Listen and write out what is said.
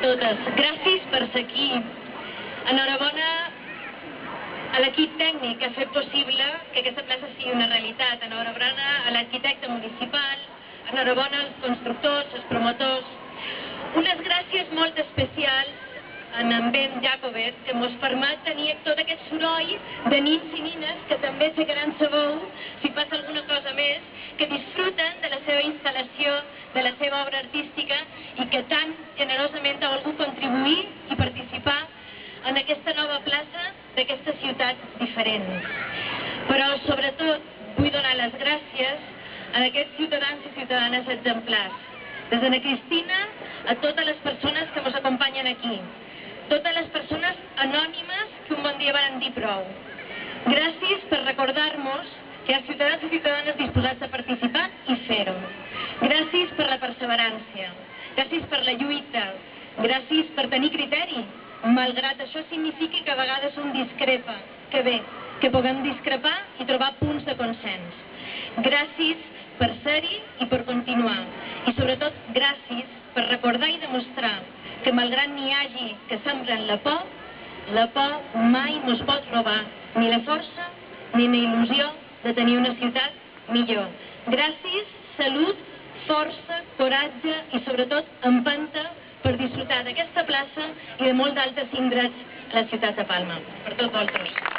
totes. Gràcies per ser aquí. Enhorabona a l'equip tècnic que ha fet possible que aquesta plaça sigui una realitat. Enhorabona a l'arquitecte municipal, enhorabona als constructors, als promotors. Unes gràcies molt especials a en Ben Jacobet, que ens permet tenir tot aquest soroll de nins i nines que també aixecaran sa veu si passa alguna cosa més, que disfruten de la seva instal·lació, de la seva obra artística i que tan generosament ha volgut contribuir i participar en aquesta nova plaça d'aquesta ciutat diferent. Però sobretot vull donar les gràcies a aquests ciutadans i ciutadanes exemplars. Des d'Anna Cristina a totes les persones que ens acompanyen aquí. Totes les persones anònimes que un bon dia varen dir prou. Gràcies per recordar-nos que hi ha ciutadans i ciutadanes disposats a participar i fer-ho. Gràcies per la perseverància. Gràcies per la lluita. Gràcies per tenir criteri, malgrat això signifiqui que a vegades un discrepa. Que bé, que puguem discrepar i trobar punts de consens. Gràcies per ser-hi i per continuar. I sobretot gràcies per recordar i demostrar que malgrat n'hi hagi que sembren la por mai no es pot robar ni la força ni la il·lusió de tenir una ciutat millor. Gràcies, salut, força, coratge i sobretot empenta per disfrutar d'aquesta plaça i de molts altres indrets a la ciutat de Palma. Per tots vosaltres.